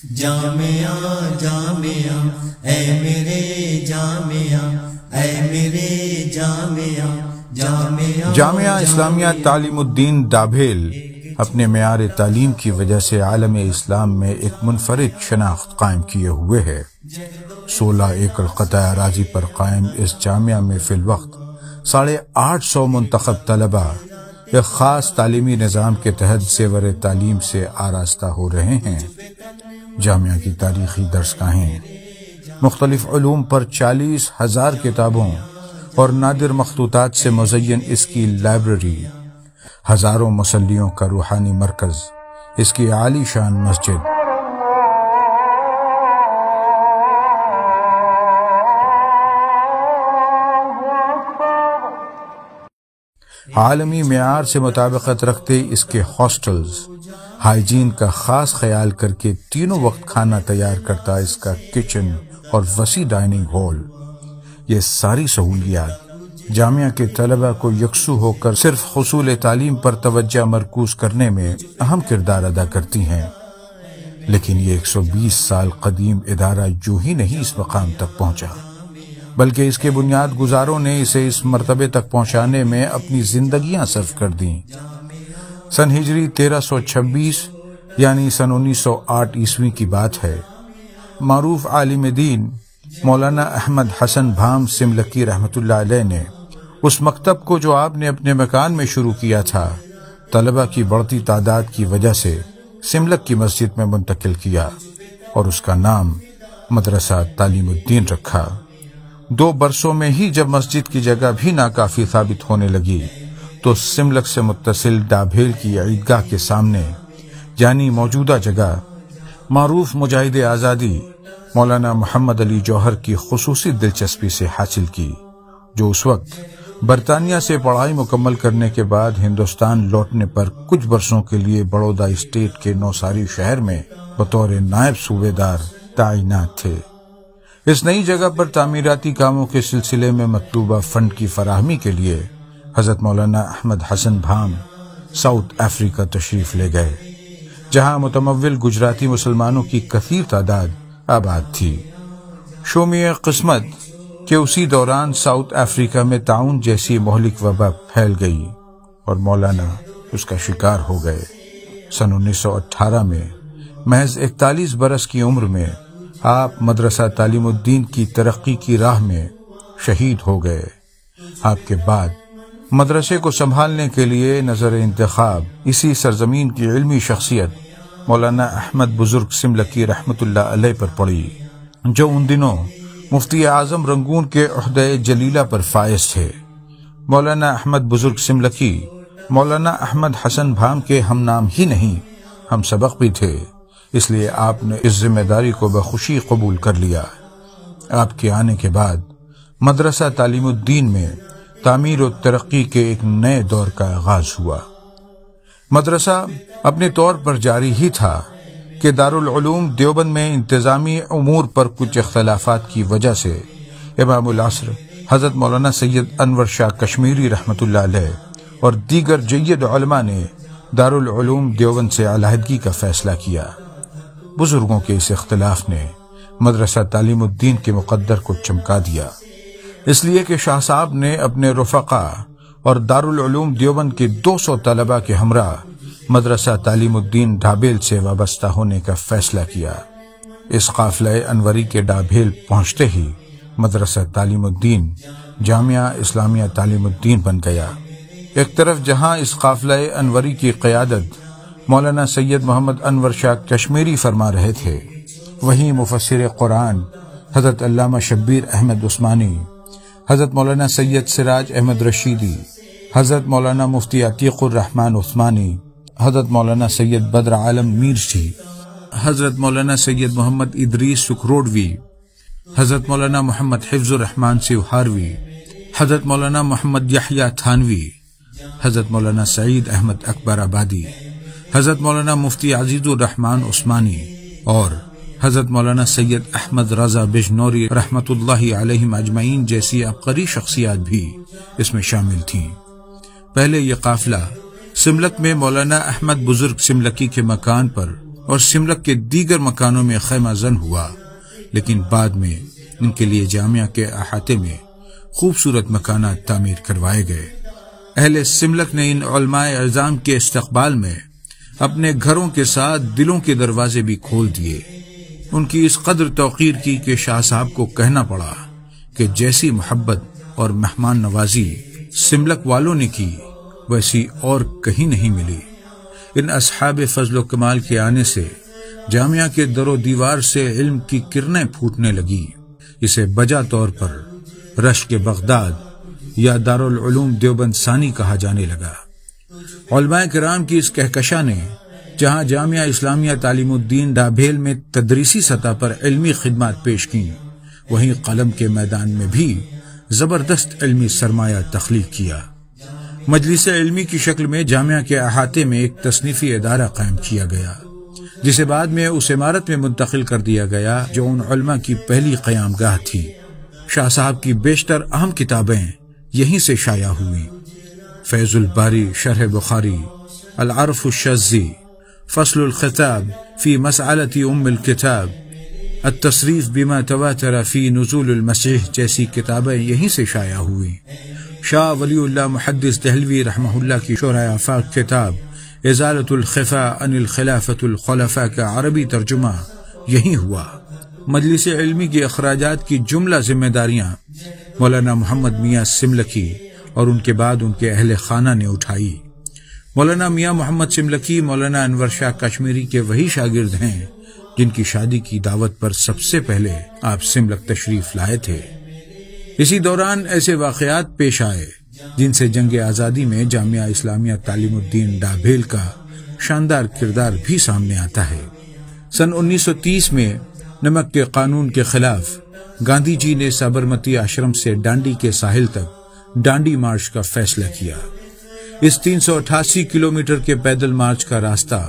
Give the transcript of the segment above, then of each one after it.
جامعہ جامعہ اے میرے جامعہ، اے میرے جامعہ جامعہ۔ جامعہ اسلامیہ تعلیم الدین ڈابھیل اپنے معیار تعلیم کی وجہ سے عالم اسلام میں ایک منفرد شناخت قائم کیے ہوئے ہے۔ 16 ایکڑ قطع اراضی پر قائم اس جامعہ میں فی الوقت 850 منتخب طلبہ ایک خاص تعلیمی نظام کے تحت زیور تعلیم سے آراستہ ہو رہے ہیں۔ جامعہ کی تاریخی درسگاہیں، مختلف علوم پر 40,000 کتابوں اور نادر مخطوطات سے مزین اس کی لائبریری، ہزاروں مصلیوں کا روحانی مرکز، اس کی عالی شان مسجد، عالمی معیار سے مطابقت رکھتے اس کے ہاسٹلز، ہائیجین کا خاص خیال کر کے تینوں وقت کھانا تیار کرتا اس کا کچن اور وسیع ڈائننگ ہال، یہ ساری سہولیات جامعہ کے طلبہ کو یکسو ہو کر صرف حصول تعلیم پر توجہ مرکوز کرنے میں اہم کردار ادا کرتی ہیں۔ لیکن یہ 120 سال قدیم ادارہ یوں ہی نہیں اس مقام تک پہنچا، بلکہ اس کے بنیاد گزاروں نے اسے اس مرتبے تک پہنچانے میں اپنی زندگیاں صرف کر دیں۔ سن ہجری 1326 یعنی سن 1908 عیسوی کی بات ہے۔ معروف عالم دین مولانا احمد حسن بھام سملکی رحمۃ اللہ علیہ نے اس مکتب کو جو آپ نے اپنے مکان میں شروع کیا تھا، طلبہ کی بڑھتی تعداد کی وجہ سے سملک کی مسجد میں منتقل کیا اور اس کا نام مدرسہ تعلیم الدین رکھا۔ 2 برسوں میں ہی جب مسجد کی جگہ بھی ناکافی ثابت ہونے لگی تو سملک سے متصل ڈابھیل کی عیدگاہ کے سامنے یعنی موجودہ جگہ معروف مجاہد آزادی مولانا محمد علی جوہر کی خصوصی دلچسپی سے حاصل کی، جو اس وقت برطانیہ سے پڑھائی مکمل کرنے کے بعد ہندوستان لوٹنے پر کچھ برسوں کے لیے بڑودہ اسٹیٹ کے نوساری شہر میں بطور نائب صوبے دار تعینات تھے۔ اس نئی جگہ پر تعمیراتی کاموں کے سلسلے میں مطلوبہ فنڈ کی فراہمی کے لیے حضرت مولانا احمد حسن بھام ساؤتھ افریقہ تشریف لے گئے، جہاں متمول گجراتی مسلمانوں کی کثیر تعداد آباد تھی۔ شومی قسمت کہ اسی دوران ساؤتھ افریقہ میں طاعون جیسی مہلک وبا پھیل گئی اور مولانا اس کا شکار ہو گئے۔ سن 1918 میں محض 41 برس کی عمر میں آپ مدرسہ تعلیم الدین کی ترقی کی راہ میں شہید ہو گئے۔ آپ کے بعد مدرسے کو سنبھالنے کے لیے نظر انتخاب اسی سرزمین کی علمی شخصیت مولانا احمد بزرگ سملکی رحمۃ اللہ علیہ پر پڑی، جو ان دنوں مفتی اعظم رنگون کے عہدہ جلیلہ پر فائز تھے۔ مولانا احمد بزرگ سملکی مولانا احمد حسن بھام کے ہم نام ہی نہیں، ہم سبق بھی تھے، اس لیے آپ نے اس ذمہ داری کو بخوشی قبول کر لیا۔ آپ کے آنے کے بعد مدرسہ تعلیم الدین میں تعمیر و ترقی کے ایک نئے دور کا آغاز ہوا۔ مدرسہ اپنے طور پر جاری ہی تھا کہ دارالعلوم دیوبند میں انتظامی امور پر کچھ اختلافات کی وجہ سے امام العصر حضرت مولانا سید انور شاہ کشمیری رحمۃ اللہ علیہ اور دیگر جید علماء نے دارالعلوم دیوبند سے علیحدگی کا فیصلہ کیا۔ بزرگوں کے اس اختلاف نے مدرسہ تعلیم الدین کے مقدر کو چمکا دیا، اس لیے کہ شاہ صاحب نے اپنے رفقا اور دارالعلوم دیوبند کے 200 طلبہ کے ہمراہ مدرسہ تعلیم الدین ڈابھیل سے وابستہ ہونے کا فیصلہ کیا۔ اس قافلہ انوری کے ڈابھیل پہنچتے ہی مدرسہ تعلیم الدین جامعہ اسلامیہ تعلیم الدین بن گیا۔ ایک طرف جہاں اس قافلہ انوری کی قیادت مولانا سید محمد انور شاہ کشمیری فرما رہے تھے، وہیں مفسر قرآن حضرت علامہ شبیر احمد عثمانی، حضرت مولانا سید سراج احمد رشیدی، حضرت مولانا مفتی عتیق الرحمن عثمانی، حضرت مولانا سید بدر عالم میرچی، حضرت مولانا سید محمد ادریس سکھروڈوی، حضرت مولانا محمد حفظ الرحمن سیوہاروی، حضرت مولانا محمد یحییٰ تھانوی، حضرت مولانا سعید احمد اکبر آبادی، حضرت مولانا مفتی عزیز الرحمن عثمانی اور حضرت مولانا سید احمد رضا بجنوری رحمۃ اللہ علیہم اجمعین جیسی عبقری شخصیات بھی اس میں شامل تھیں۔ پہلے یہ قافلہ سملک میں مولانا احمد بزرگ سملکی کے مکان پر اور سملک کے دیگر مکانوں میں خیمہ زن ہوا، لیکن بعد میں ان کے لیے جامعہ کے احاطے میں خوبصورت مکانات تعمیر کروائے گئے۔ اہل سملک نے ان علماء اعظام کے استقبال میں اپنے گھروں کے ساتھ دلوں کے دروازے بھی کھول دیے۔ ان کی اس قدر توقیر کی کہ شاہ صاحب کو کہنا پڑا کہ جیسی محبت اور مہمان نوازی سملک والوں نے کی ویسی اور کہیں نہیں ملی۔ ان اصحاب فضل و کمال کے آنے سے جامعہ کے در و دیوار سے علم کی کرنیں پھوٹنے لگی۔ اسے بجا طور پر رشک بغداد یا دارالعلوم دیوبند ثانی کہا جانے لگا۔ علماء کرام کی اس کہکشاں نے جہاں جامعہ اسلامیہ تعلیم الدین ڈابھیل میں تدریسی سطح پر علمی خدمات پیش کی، وہیں قلم کے میدان میں بھی زبردست علمی سرمایہ تخلیق کیا۔ مجلس علمی کی شکل میں جامعہ کے احاطے میں ایک تصنیفی ادارہ قائم کیا گیا، جسے بعد میں اس عمارت میں منتقل کر دیا گیا جو ان علماء کی پہلی قیام گاہ تھی۔ شاہ صاحب کی بیشتر اہم کتابیں یہیں سے شائع ہوئی۔ فیض الباری شرح بخاری، العرف الشاذی، فصل الخطاب فی مسألۃ ام الکتاب، التصریف بما تواتر فی نزول المسیح جیسی کتابیں یہیں سے شائع ہوئی۔ شاہ ولی اللہ محدث دہلوی رحمہ اللہ کی شرح آفاق کتاب ازالۃ الخفا عن الخلافۃ الخلفاء کا عربی ترجمہ یہیں ہوا۔ مجلس علمی کے اخراجات کی جملہ ذمہ داریاں مولانا محمد میاں سملکی اور ان کے بعد ان کے اہل خانہ نے اٹھائی۔ مولانا میاں محمد سملکی مولانا انور شاہ کشمیری کے وہی شاگرد ہیں جن کی شادی کی دعوت پر سب سے پہلے آپ سملک تشریف لائے تھے۔ اسی دوران ایسے واقعات پیش آئے جن سے جنگ آزادی میں جامعہ اسلامیہ تعلیم الدین ڈابھیل کا شاندار کردار بھی سامنے آتا ہے۔ سن 1930 میں نمک کے قانون کے خلاف گاندھی جی نے سابرمتی آشرم سے ڈانڈی کے ساحل تک ڈانڈی مارچ کا فیصلہ کیا۔ اس 388 کلومیٹر کے پیدل مارچ کا راستہ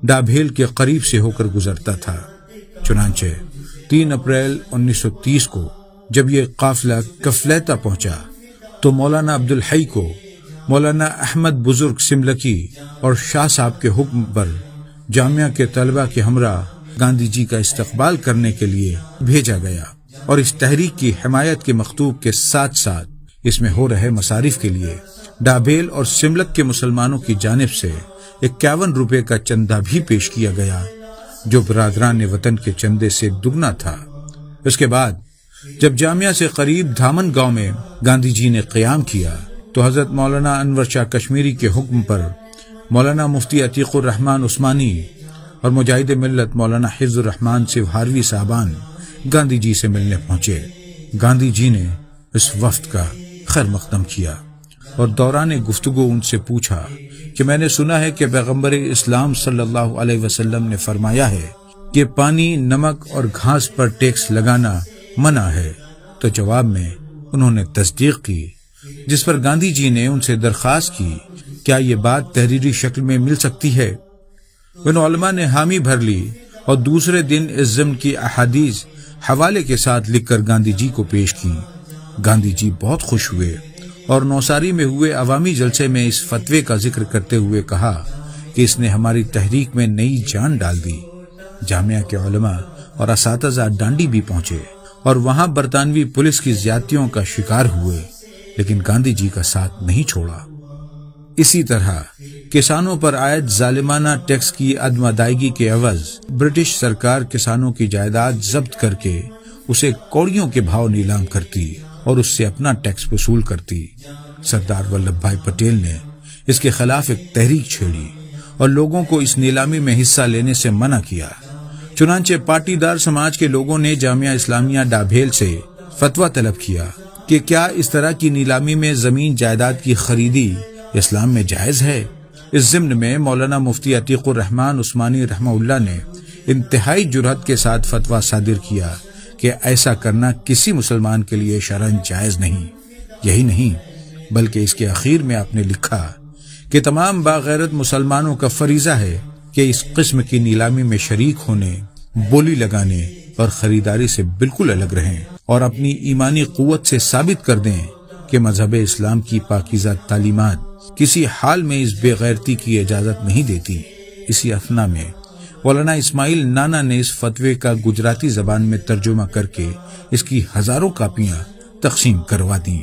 ڈابھیل کے قریب سے ہو کر گزرتا تھا۔ چنانچہ 3 اپریل 1930 کو جب یہ قافلہ کفلیتا پہنچا تو مولانا عبدالحی کو مولانا احمد بزرگ سملکی اور شاہ صاحب کے حکم پر جامعہ کے طلبہ کے ہمراہ گاندھی جی کا استقبال کرنے کے لیے بھیجا گیا، اور اس تحریک کی حمایت کے مکتوب کے ساتھ ساتھ اس میں ہو رہے مصارف کے لیے ڈابھیل اور سملک کے مسلمانوں کی جانب سے 51 روپے کا چندہ بھی پیش کیا گیا، جو برادران وطن کے چندے سے دگنا تھا۔ اس کے بعد جب جامعہ سے قریب دھامن گاؤں میں گاندھی جی نے قیام کیا تو حضرت مولانا انور شاہ کشمیری کے حکم پر مولانا مفتی عتیق الرحمن عثمانی اور مجاہد ملت مولانا حفظ الرحمن سوہاروی صاحبان گاندھی جی سے ملنے پہنچے۔ گاندھی جی نے اس وفد کا خیر مقدم کیا اور دوران گفتگو ان سے پوچھا کہ میں نے سنا ہے کہ پیغمبر اسلام صلی اللہ علیہ وسلم نے فرمایا ہے کہ پانی، نمک اور گھاس پر ٹیکس لگانا منع ہے، تو جواب میں انہوں نے تصدیق کی، جس پر گاندھی جی نے ان سے درخواست کی کیا یہ بات تحریری شکل میں مل سکتی ہے؟ ان علماء نے حامی بھر لی اور دوسرے دن اس ضمن کی احادیث حوالے کے ساتھ لکھ کر گاندھی جی کو پیش کی۔ گاندھی جی بہت خوش ہوئے اور نوساری میں ہوئے عوامی جلسے میں اس فتوے کا ذکر کرتے ہوئے کہا کہ اس نے ہماری تحریک میں نئی جان ڈال دی۔ جامعہ کے علماء اور اساتذہ ڈانڈی بھی پہنچے اور وہاں برطانوی پولیس کی زیادتیوں کا شکار ہوئے، لیکن گاندھی جی کا ساتھ نہیں چھوڑا۔ اسی طرح کسانوں پر عائد ظالمانہ ٹیکس کی عدم ادائیگی کے عوض برٹش سرکار کسانوں کی جائیداد ضبط کر کے اسے کوڑیوں کے بھاؤ نیلام کرتی اور اس سے اپنا ٹیکس وصول کرتی۔ سردار ولبھ بھائی پٹیل نے اس کے خلاف ایک تحریک چھیڑی اور لوگوں کو اس نیلامی میں حصہ لینے سے منع کیا۔ چنانچہ پارٹی دار سماج کے لوگوں نے جامعہ اسلامیہ ڈابھیل سے فتویٰ طلب کیا کہ کیا اس طرح کی نیلامی میں زمین جائیداد کی خریدی اسلام میں جائز ہے۔ اس ضمن میں مولانا مفتی عتیق الرحمن عثمانی رحمہ اللہ نے انتہائی جرأت کے ساتھ فتویٰ صادر کیا کہ ایسا کرنا کسی مسلمان کے لیے شرعاً جائز نہیں۔ یہی نہیں بلکہ اس کے اخیر میں آپ نے لکھا کہ تمام باغیرت مسلمانوں کا فریضہ ہے کہ اس قسم کی نیلامی میں شریک ہونے، بولی لگانے اور خریداری سے بالکل الگ رہیں اور اپنی ایمانی قوت سے ثابت کر دیں کہ مذہب اسلام کی پاکیزہ تعلیمات کسی حال میں اس بے غیرتی کی اجازت نہیں دیتی۔ اسی اثنا میں مولانا اسماعیل نانا نے اس فتوے کا گجراتی زبان میں ترجمہ کر کے اس کی ہزاروں کاپیاں تقسیم کروا دیں۔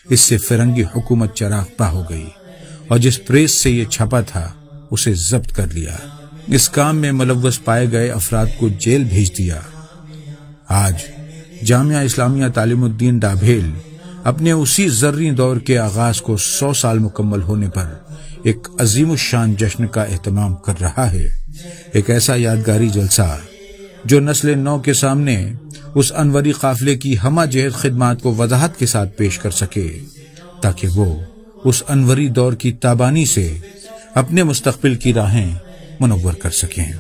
اس سے فرنگی حکومت چراغ پا ہو گئی اور جس پریس سے یہ چھپا تھا اسے ضبط کر لیا۔ اس کام میں ملوث پائے گئے افراد کو جیل بھیج دیا۔ آج جامعہ اسلامیہ تعلیم الدین ڈابھیل اپنے اسی زرعی دور کے آغاز کو 100 سال مکمل ہونے پر ایک عظیم الشان جشن کا اہتمام کر رہا ہے، ایک ایسا یادگاری جلسہ جو نسل نو کے سامنے اس انوری قافلے کی ہمہ جہت خدمات کو وضاحت کے ساتھ پیش کر سکے تاکہ وہ اس انوری دور کی تابانی سے اپنے مستقبل کی راہیں منور کر سکیں۔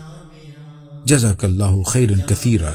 جزاک اللہ خیرا کثیرا۔